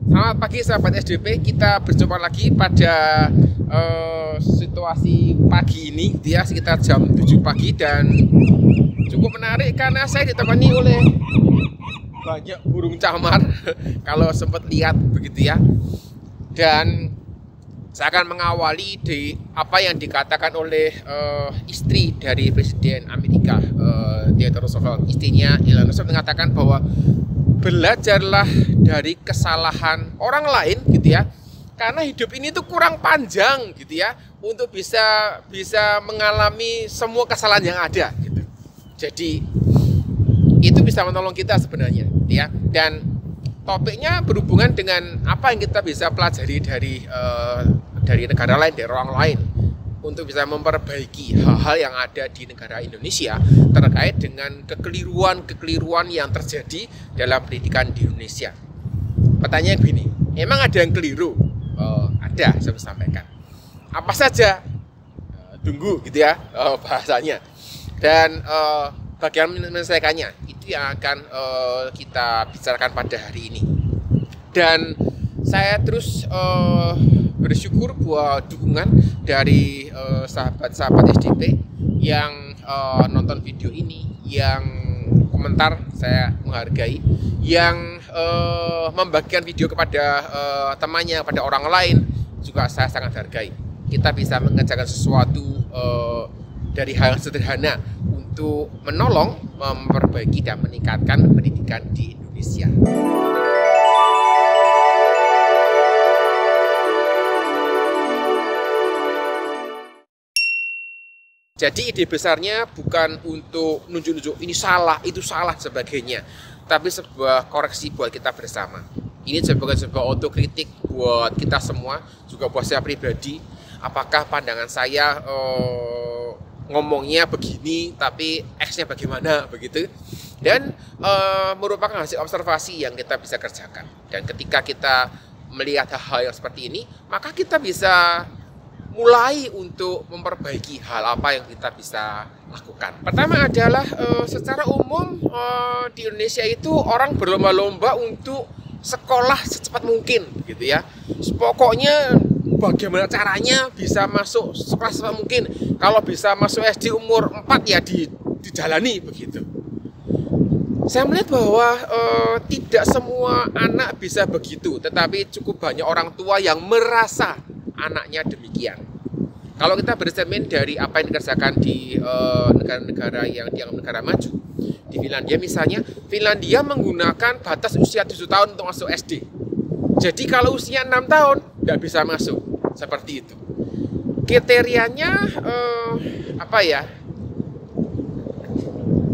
Selamat pagi sahabat SDP, kita berjumpa lagi pada situasi pagi ini gitu ya, sekitar jam 7 pagi dan cukup menarik karena saya ditemani oleh banyak burung camar kalau sempat lihat begitu ya. Dan saya akan mengawali di apa yang dikatakan oleh istri dari Presiden Amerika, Theodore Roosevelt. Istrinya Eleanor Roosevelt mengatakan bahwa belajarlah dari kesalahan orang lain gitu ya, karena hidup ini tuh kurang panjang gitu ya untuk bisa mengalami semua kesalahan yang ada gitu. Jadi itu bisa menolong kita sebenarnya gitu ya. Dan topiknya berhubungan dengan apa yang kita bisa pelajari dari negara lain, dari orang lain, untuk bisa memperbaiki hal-hal yang ada di negara Indonesia terkait dengan kekeliruan yang terjadi dalam pendidikan di Indonesia. Pertanyaan begini, emang ada yang keliru? Ada, saya sampaikan. Apa saja? Tunggu gitu ya bahasanya. Dan bagaimana menyelesaikannya, itu yang akan kita bicarakan pada hari ini. Dan saya terus bersyukur buat dukungan dari sahabat-sahabat SDP yang nonton video ini, yang komentar saya menghargai, yang membagikan video kepada temannya, kepada orang lain juga saya sangat hargai. Kita bisa mengerjakan sesuatu dari hal yang sederhana untuk menolong, memperbaiki dan meningkatkan pendidikan di Indonesia. Jadi ide besarnya bukan untuk nunjuk-nunjuk ini salah, itu salah, sebagainya. Tapi sebuah koreksi buat kita bersama. Ini sebagai sebuah otokritik buat kita semua, juga buat saya pribadi. Apakah pandangan saya ngomongnya begini, tapi X-nya bagaimana, begitu. Dan merupakan hasil observasi yang kita bisa kerjakan. Dan ketika kita melihat hal-hal yang seperti ini, maka kita bisa mulai untuk memperbaiki hal apa yang kita bisa lakukan. Pertama adalah secara umum di Indonesia itu orang berlomba-lomba untuk sekolah secepat mungkin gitu ya. Pokoknya bagaimana caranya bisa masuk sekolah secepat mungkin. Kalau bisa masuk SD umur 4 ya dijalani begitu. Saya melihat bahwa tidak semua anak bisa begitu, tetapi cukup banyak orang tua yang merasa anaknya demikian. Kalau kita bercermin dari apa yang dikerjakan di negara-negara yang dianggap negara maju, di Finlandia misalnya, Finlandia menggunakan batas usia 7 tahun untuk masuk SD. Jadi kalau usia 6 tahun tidak bisa masuk, seperti itu. Kriterianya apa ya?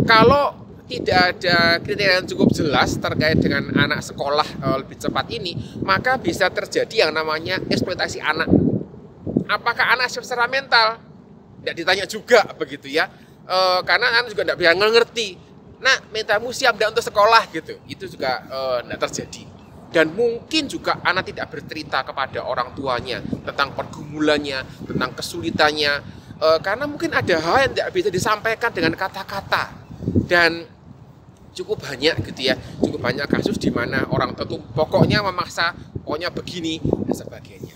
Kalau tidak ada kriteria yang cukup jelas terkait dengan anak sekolah lebih cepat ini, maka bisa terjadi yang namanya eksploitasi anak. Apakah anak siap secara mental? Tidak ditanya juga begitu ya, karena anak juga tidak bisa ngerti. Nah, mentalmu siap tidak untuk sekolah gitu? Itu juga tidak terjadi. Dan mungkin juga anak tidak bercerita kepada orang tuanya tentang pergumulannya, tentang kesulitannya, karena mungkin ada hal yang tidak bisa disampaikan dengan kata-kata. Dan cukup banyak gitu ya, cukup banyak kasus di mana orang tua pokoknya memaksa, pokoknya begini dan sebagainya.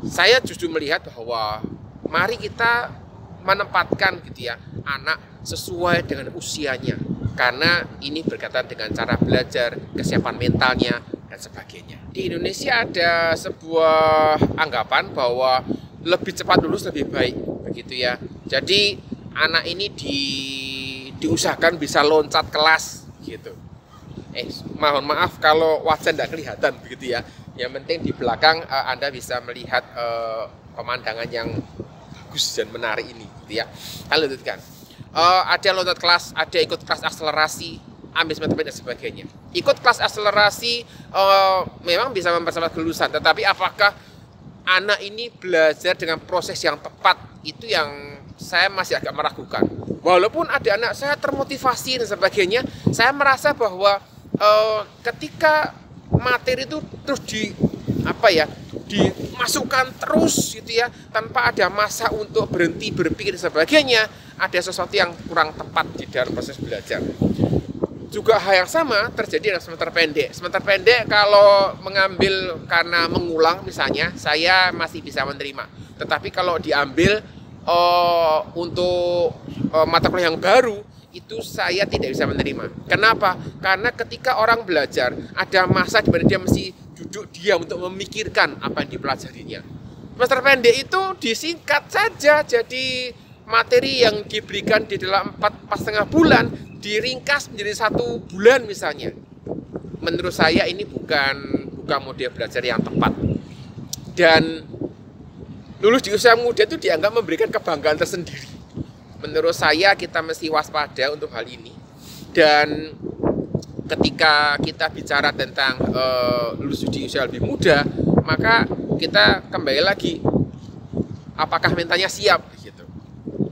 Saya justru melihat bahwa mari kita menempatkan gitu ya anak sesuai dengan usianya, karena ini berkaitan dengan cara belajar, kesiapan mentalnya dan sebagainya. Di Indonesia ada sebuah anggapan bahwa lebih cepat lulus lebih baik begitu ya. Jadi anak ini diusahakan bisa loncat kelas gitu. Mohon maaf kalau wajah tidak kelihatan begitu ya. Yang penting di belakang Anda bisa melihat pemandangan yang bagus dan menarik ini gitu ya. Kita lanjutkan. Ada loncat kelas, ada ikut kelas akselerasi, ambil matematika dan sebagainya. Ikut kelas akselerasi memang bisa mempercepat kelulusan, tetapi apakah anak ini belajar dengan proses yang tepat? Itu yang saya masih agak meragukan. Walaupun ada anak saya termotivasi dan sebagainya, saya merasa bahwa ketika materi itu terus dimasukkan terus gitu ya, tanpa ada masa untuk berhenti berpikir dan sebagainya, ada sesuatu yang kurang tepat di dalam proses belajar. juga hal yang sama terjadi dalam semester pendek. Semester pendek kalau mengambil karena mengulang misalnya, saya masih bisa menerima. Tetapi kalau diambil untuk mata kuliah yang baru, itu saya tidak bisa menerima. Kenapa? Karena ketika orang belajar, ada masa di mana dia mesti duduk diam untuk memikirkan apa yang dipelajarinya. Semester pendek itu disingkat saja, jadi materi yang diberikan di dalam 4,5 bulan diringkas menjadi 1 bulan misalnya. Menurut saya ini bukan model belajar yang tepat. Dan lulus di usia muda itu dianggap memberikan kebanggaan tersendiri. Menurut saya kita mesti waspada untuk hal ini. Dan ketika kita bicara tentang lulus di usia lebih muda, maka kita kembali lagi, apakah mentalnya siap gitu.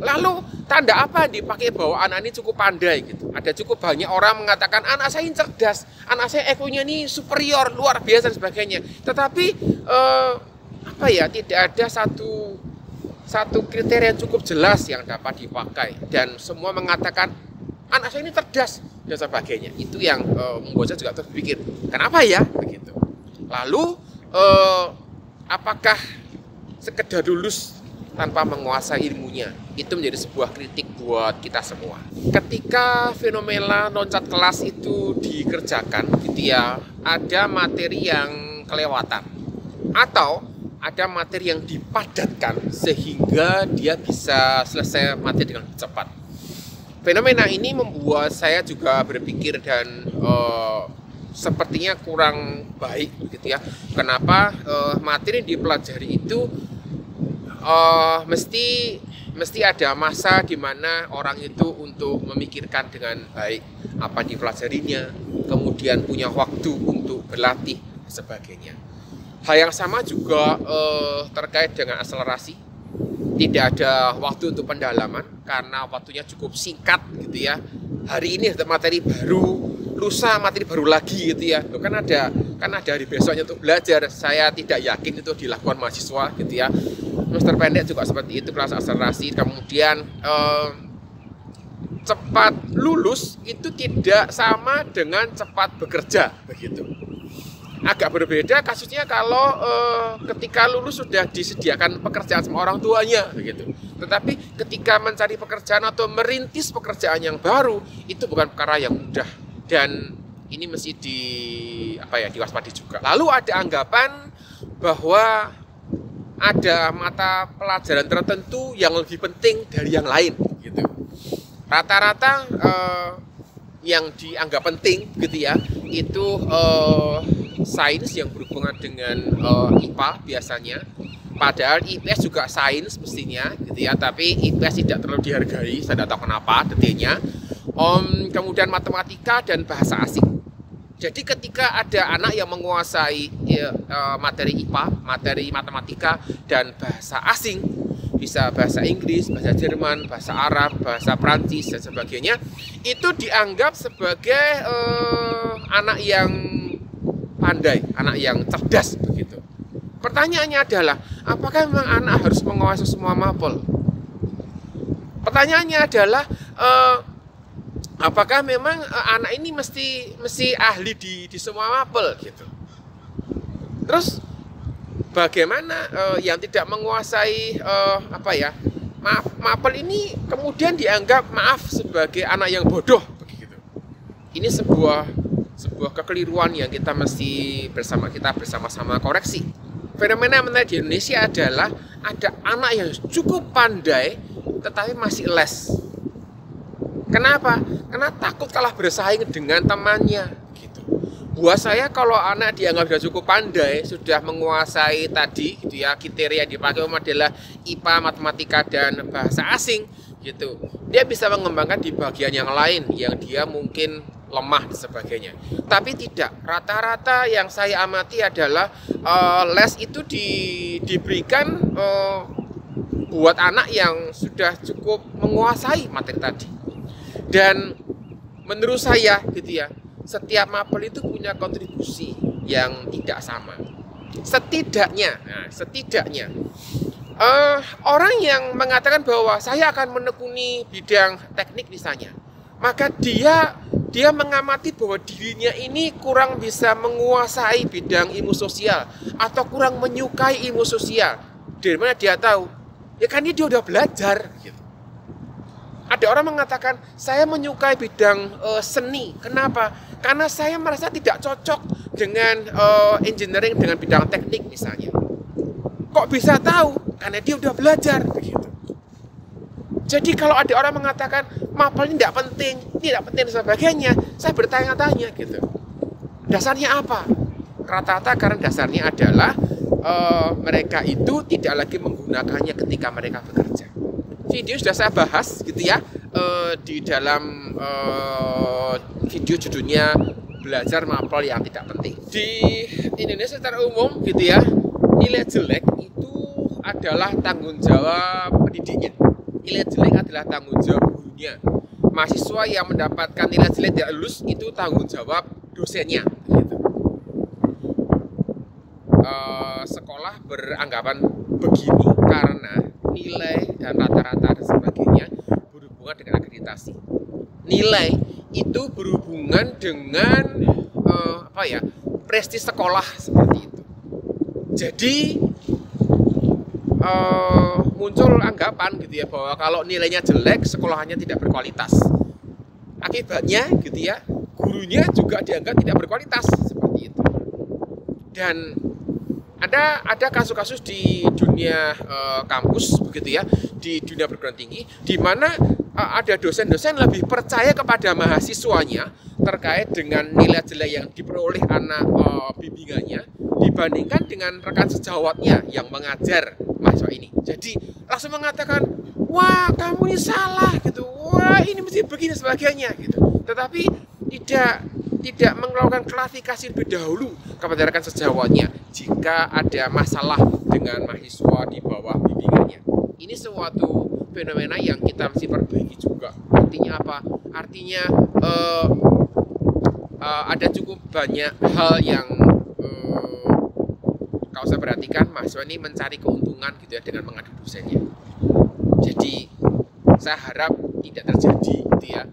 Lalu tanda apa yang dipakai bahwa anak ini cukup pandai gitu. Ada cukup banyak orang mengatakan anak saya ini cerdas, anak saya EQ-nya ini superior, luar biasa dan sebagainya. Tetapi tidak ada satu kriteria yang cukup jelas yang dapat dipakai, dan semua mengatakan anak saya ini cerdas dan sebagainya. Itu yang membuat saya juga terpikir, kenapa ya begitu. Lalu apakah sekedar lulus tanpa menguasai ilmunya itu menjadi sebuah kritik buat kita semua. Ketika fenomena loncat kelas itu dikerjakan gitu ya, ada materi yang kelewatan atau ada materi yang dipadatkan sehingga dia bisa selesai materi dengan cepat. Fenomena ini membuat saya juga berpikir dan sepertinya kurang baik gitu ya. Kenapa materi yang dipelajari itu mesti ada masa di mana orang itu untuk memikirkan dengan baik apa yang dipelajarinya, kemudian punya waktu untuk berlatih dan sebagainya. Hal yang sama juga terkait dengan akselerasi. Tidak ada waktu untuk pendalaman karena waktunya cukup singkat gitu ya. Hari ini ada materi baru, lusa materi baru lagi gitu ya. Kan ada hari besoknya untuk belajar. Saya tidak yakin itu dilakukan mahasiswa gitu ya. Semester pendek juga seperti itu, kelas akselerasi. Kemudian cepat lulus itu tidak sama dengan cepat bekerja begitu. Agak berbeda kasusnya kalau ketika lulus sudah disediakan pekerjaan sama orang tuanya begitu. Tetapi ketika mencari pekerjaan atau merintis pekerjaan yang baru itu bukan perkara yang mudah, dan ini mesti diwaspadi juga. Lalu ada anggapan bahwa ada mata pelajaran tertentu yang lebih penting dari yang lain gitu. Rata-rata yang dianggap penting gitu ya, itu sains yang berhubungan dengan IPA biasanya. Padahal IPS juga sains mestinya gitu ya, tapi IPS tidak terlalu dihargai, saya tidak tahu kenapa detailnya. Kemudian matematika dan bahasa asing. Jadi ketika ada anak yang menguasai materi IPA, materi matematika dan bahasa asing, bisa bahasa Inggris, bahasa Jerman, bahasa Arab, bahasa Prancis dan sebagainya, itu dianggap sebagai anak yang pandai, anak yang cerdas begitu. Pertanyaannya adalah, apakah memang anak harus menguasai semua mapel? Pertanyaannya adalah, apakah memang anak ini mesti ahli di semua mapel gitu? Terus bagaimana yang tidak menguasai mapel ini kemudian dianggap sebagai anak yang bodoh begitu? Ini sebuah kekeliruan yang kita mesti bersama-sama koreksi. Fenomena yang menarik di Indonesia adalah ada anak yang cukup pandai tetapi masih les. Kenapa? Karena takut kalah bersaing dengan temannya gitu. Buat saya kalau anak dianggap sudah cukup pandai, sudah menguasai tadi gitu ya, kriteria yang dipakai adalah IPA, matematika dan bahasa asing gitu. Dia bisa mengembangkan di bagian yang lain yang dia mungkin lemah dan sebagainya. Tapi tidak, rata-rata yang saya amati adalah les itu diberikan buat anak yang sudah cukup menguasai materi tadi. Dan menurut saya gitu ya, setiap mapel itu punya kontribusi yang tidak sama. Setidaknya orang yang mengatakan bahwa saya akan menekuni bidang teknik misalnya, maka dia dia mengamati bahwa dirinya ini kurang bisa menguasai bidang ilmu sosial atau kurang menyukai ilmu sosial. Dari mana dia tahu? Ya kan dia udah belajar gitu. Ada orang mengatakan, saya menyukai bidang seni. Kenapa? Karena saya merasa tidak cocok dengan engineering, dengan bidang teknik misalnya. Kok bisa tahu? Karena dia udah belajar begitu. Jadi kalau ada orang mengatakan mapel ini tidak penting dan sebagainya, saya bertanya-tanya gitu. Dasarnya apa? Rata-rata karena dasarnya adalah mereka itu tidak lagi menggunakannya ketika mereka bekerja. Video sudah saya bahas gitu ya di dalam video judulnya belajar mapel yang tidak penting. Di Indonesia secara umum gitu ya, nilai jelek itu adalah tanggung jawab pendidiknya. Nilai jelek adalah tanggung jawab gurunya. Mahasiswa yang mendapatkan nilai jelek tidak lulus itu tanggung jawab dosennya. Gitu. Sekolah beranggapan begini karena nilai dan rata-rata dan sebagainya berhubungan dengan akreditasi. Nilai itu berhubungan dengan prestis sekolah seperti itu. Jadi muncul anggapan gitu ya bahwa kalau nilainya jelek sekolahnya tidak berkualitas. Akibatnya gitu ya gurunya juga dianggap tidak berkualitas seperti itu. Dan ada kasus-kasus di dunia kampus begitu ya, di dunia perguruan tinggi, di mana ada dosen-dosen lebih percaya kepada mahasiswanya terkait dengan nilai jelek yang diperoleh anak bimbingannya dibandingkan dengan rekan sejawatnya yang mengajar mahasiswa ini. Jadi langsung mengatakan, wah kamu ini salah gitu, wah ini mesti begini sebagainya gitu. Tetapi tidak melakukan klarifikasi lebih dahulu kepada rekan sejawatnya jika ada masalah dengan mahasiswa di bawah bimbingannya. Ini suatu fenomena yang kita mesti perbaiki juga. Artinya apa? Artinya ada cukup banyak hal yang kalau saya perhatikan mahasiswa ini mencari keuntungan gitu ya dengan mengadu dosennya. Jadi saya harap tidak terjadi gitu ya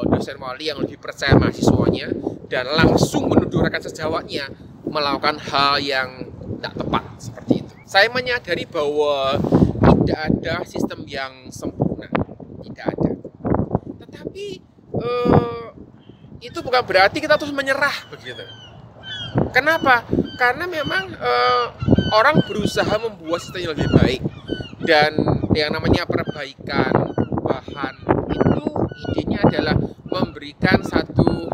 dosen wali yang lebih percaya mahasiswanya dan langsung menuduh rekan sejawatnya melakukan hal yang tidak tepat seperti itu. Saya menyadari bahwa tidak ada sistem yang sempurna, tidak ada. Tetapi itu bukan berarti kita terus menyerah begitu. Kenapa? Karena memang orang berusaha membuat sistem yang lebih baik dan yang namanya perbaikan, perubahan itu idenya adalah memberikan satu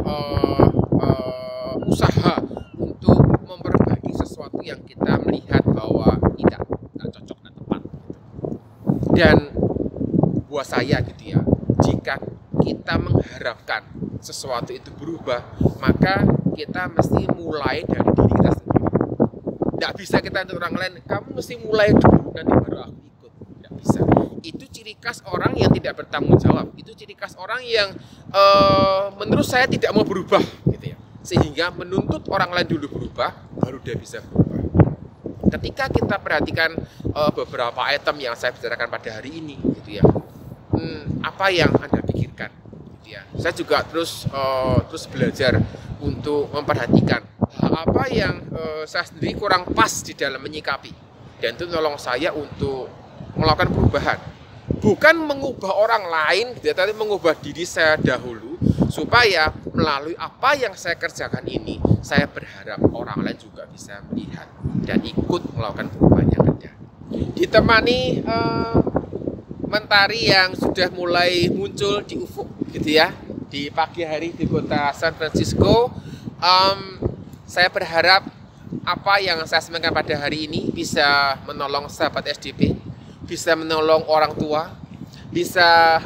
usaha untuk memperbaiki sesuatu yang kita melihat bahwa tidak cocok dan tepat. Dan buat saya gitu ya, jika kita mengharapkan sesuatu itu berubah, maka kita mesti mulai dari diri kita sendiri. Tidak bisa kita untuk orang lain, kamu mesti mulai dulu nanti baru aku ikut. Tidak bisa. Itu ciri khas orang yang tidak bertanggung jawab. Itu ciri khas orang yang menurut saya tidak mau berubah gitu ya. Sehingga menuntut orang lain dulu berubah, baru dia bisa berubah. Ketika kita perhatikan beberapa item yang saya bicarakan pada hari ini gitu ya, apa yang Anda pikirkan gitu ya. Saya juga terus belajar untuk memperhatikan apa yang saya sendiri kurang pas di dalam menyikapi, dan itu menolong saya untuk melakukan perubahan, bukan mengubah orang lain gitu ya, tapi mengubah diri saya dahulu supaya melalui apa yang saya kerjakan ini saya berharap orang lain juga bisa melihat dan ikut melakukan perubahan yang ada. Ditemani mentari yang sudah mulai muncul di ufuk gitu ya di pagi hari di kota San Francisco. Saya berharap apa yang saya sampaikan pada hari ini bisa menolong sahabat SDP, bisa menolong orang tua, bisa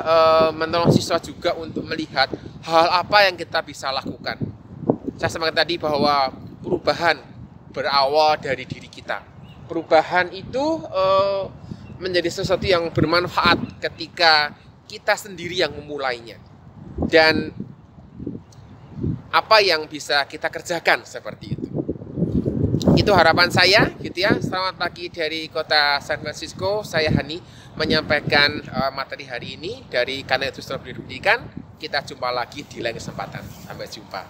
menolong siswa juga untuk melihat hal apa yang kita bisa lakukan. Saya sampaikan tadi bahwa perubahan berawal dari diri kita. Perubahan itu menjadi sesuatu yang bermanfaat ketika kita sendiri yang memulainya. Dan apa yang bisa kita kerjakan seperti itu. Itu harapan saya gitu ya. Selamat pagi dari kota San Francisco. Saya Hani menyampaikan materi hari ini dari Kanal Industri Pendidikan. kita jumpa lagi di lain kesempatan. Sampai jumpa.